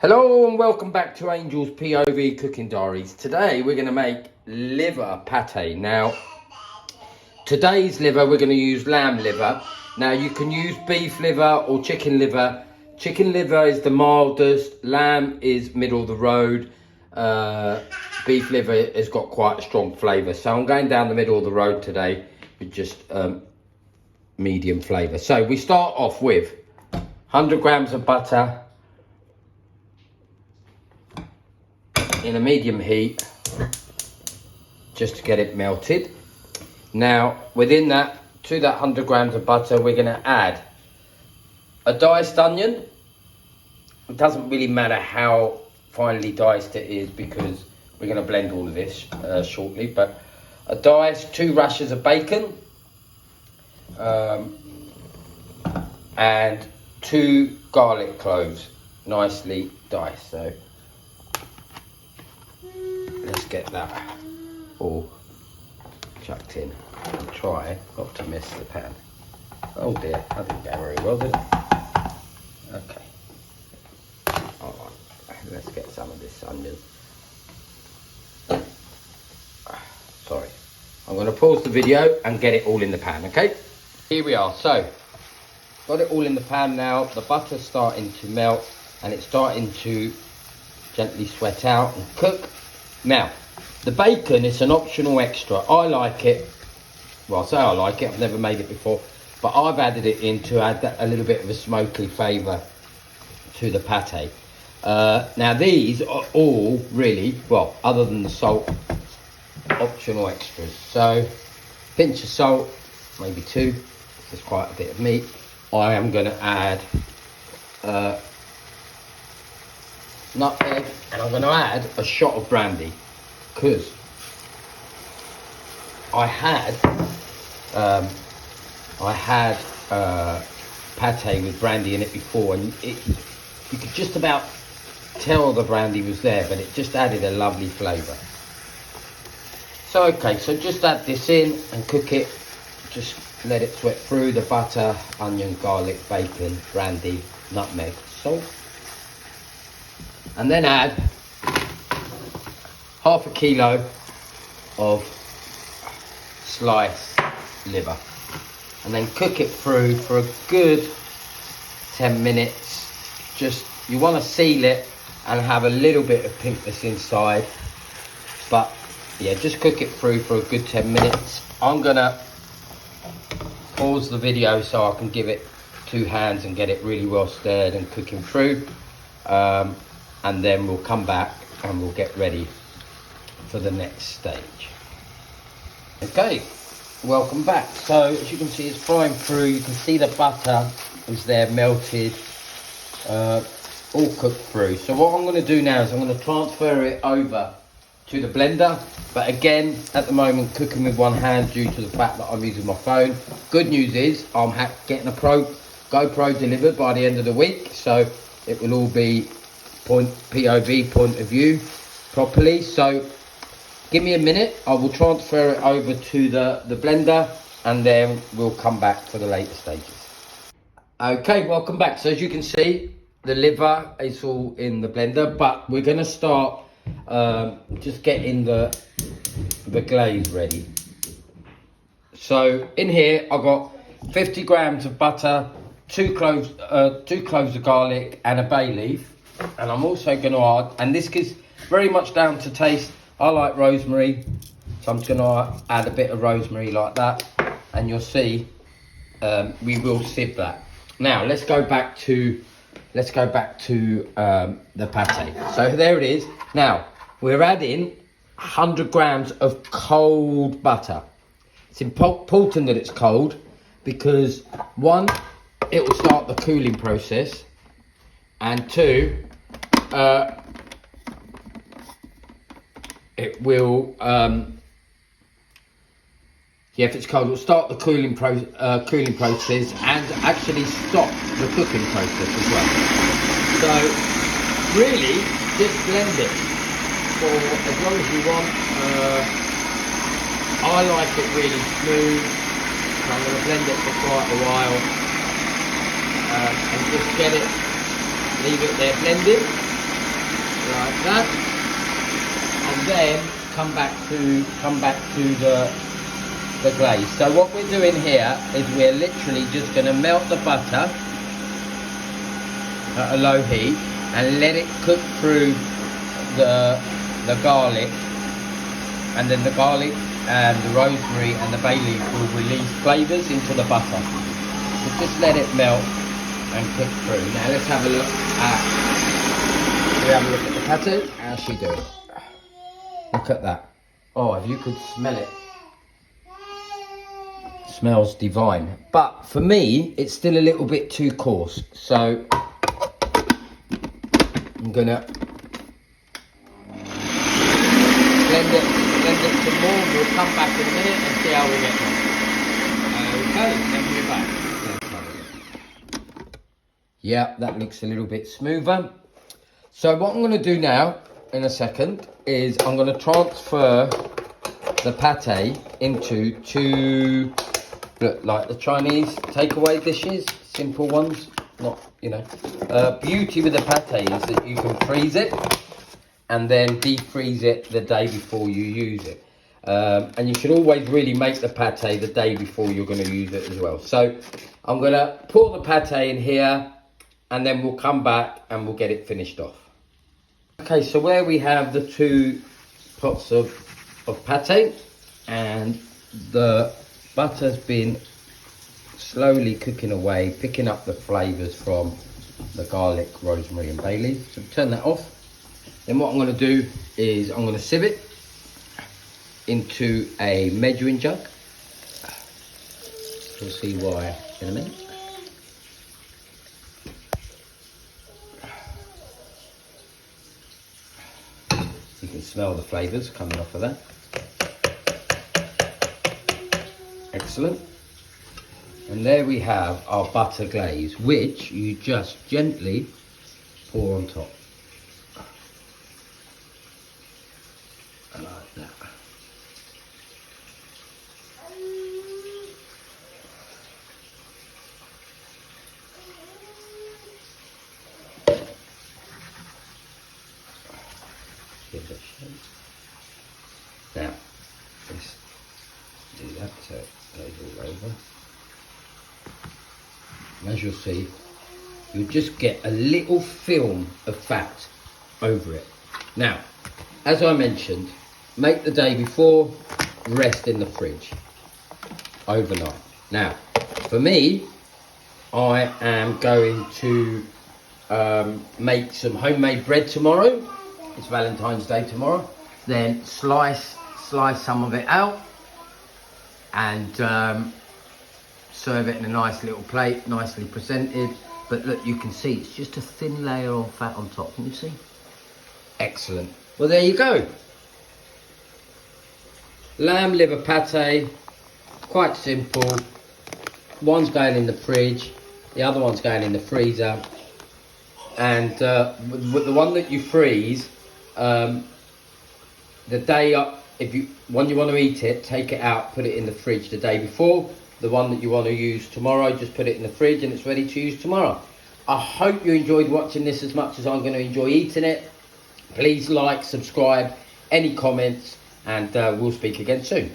Hello and welcome back to Angel's POV Cooking Diaries. Today we're going to make liver pate. Now, today's liver we're going to use lamb liver. Now you can use beef liver or chicken liver. Chicken liver is the mildest, lamb is middle of the road. Beef liver has got quite a strong flavour. So I'm going down the middle of the road today with just medium flavour. So we start off with 100 grams of butter in a medium heat just to get it melted. Now within that, to that 100 grams of butter, we're going to add a diced onion. It doesn't really matter how finely diced it is because we're going to blend all of this shortly, but a diced 2 rashers of bacon and 2 garlic cloves, nicely diced. So let's get that all chucked in and try not to miss the pan. Oh dear, I didn't go very well, did I? Okay. Alright, let's get some of this onion. Sorry. I'm going to pause the video and get it all in the pan, okay? Here we are. So, got it all in the pan now. The butter's starting to melt and it's starting to gently sweat out and cook. Now, the bacon is an optional extra. I like it. Well, I say I like it. I've never made it before. But I've added it in to add a little bit of a smoky flavour to the pate. Now, these are all really, well, other than the salt, optional extras. So, pinch of salt, maybe 2. There's quite a bit of meat. I am going to add nutmeg, and I'm going to add a shot of brandy because I had pate with brandy in it before, and you could just about tell the brandy was there, but it just added a lovely flavour. So okay, so just add this in and cook it. Just let it sweat through the butter, onion, garlic, bacon, brandy, nutmeg, salt. And then add half a kilo of sliced liver. And then cook it through for a good 10 minutes. Just, you want to seal it and have a little bit of pinkness inside. But yeah, just cook it through for a good 10 minutes. I'm going to pause the video so I can give it 2 hands and get it really well stirred and cooking through. And then we'll come back and we'll get ready for the next stage. Okay, welcome back. So as you can see, it's frying through. You can see the butter is there melted, all cooked through. So what I'm going to do now is I'm going to transfer it over to the blender. But again, at the moment, cooking with one hand due to the fact that I'm using my phone. Good news is I'm getting a GoPro delivered by the end of the week. So it will all be POV, point of view, properly. So give me a minute, I will transfer it over to the blender and then we'll come back for the later stages. Okay, welcome back. So as you can see, the liver is all in the blender, but we're going to start just getting the glaze ready. So in here I've got 50 grams of butter, 2 cloves of garlic and a bay leaf. And I'm also going to add, and this is very much down to taste, I like rosemary, so I'm just going to add a bit of rosemary like that, and you'll see we will sieve that. Now let's go back to the pate. So there it is. Now we're adding 100 grams of cold butter. It's important that it's cold because 1, it will start the cooling process, and 2, it will, if it's cold, it will start the cooling process and actually stop the cooking process as well. So really, just blend it for as long as you want. I like it really smooth, so I'm going to blend it for quite a while and just get it leave it there blending, like that, and then come back to the glaze. So what we're doing here is we're literally just going to melt the butter at a low heat and let it cook through the garlic, and then the garlic and the rosemary and the bay leaf will release flavours into the butter. So just let it melt and cook through. Now let's have a look at the pate. How's she doing? Look at that. Oh, if you could smell it. Smells divine. But for me, it's still a little bit too coarse. So I'm gonna blend it some more. We'll come back in a minute and see how we get on. Okay, then we're back. Yeah, that looks a little bit smoother. So what I'm going to do now, in a second, is I'm going to transfer the pate into two, look, like the Chinese takeaway dishes, simple ones. Not, you know. Beauty with the pate is that you can freeze it and then defreeze it the day before you use it. And you should always really make the pate the day before you're going to use it as well. So I'm going to pour the pate in here, and then we'll come back and we'll get it finished off. Okay, so where we have the two pots of pate, and the butter's been slowly cooking away, picking up the flavours from the garlic, rosemary and bay leaf. So turn that off. Then what I'm going to do is I'm going to sieve it into a measuring jug. You'll see why in a minute. You can smell the flavours coming off of that. Excellent. And there we have our butter glaze, which you just gently pour on top. Like that. Give it a shake. Now, let's do that so it goes all over. And as you'll see, you'll just get a little film of fat over it. Now, as I mentioned, make the day before, rest in the fridge overnight. Now, for me, I am going to make some homemade bread tomorrow. It's Valentine's Day tomorrow. Then slice some of it out and serve it in a nice little plate, nicely presented. But look, you can see it's just a thin layer of fat on top. Can you see? Excellent. Well, there you go. Lamb liver pate, quite simple. One's going in the fridge, the other one's going in the freezer. And with the one that you freeze, the day up, when you want to eat it, take it out, put it in the fridge the day before. The one that you want to use tomorrow, just put it in the fridge and it's ready to use tomorrow. I hope you enjoyed watching this as much as I'm going to enjoy eating it. Please like, subscribe, any comments, and we'll speak again soon.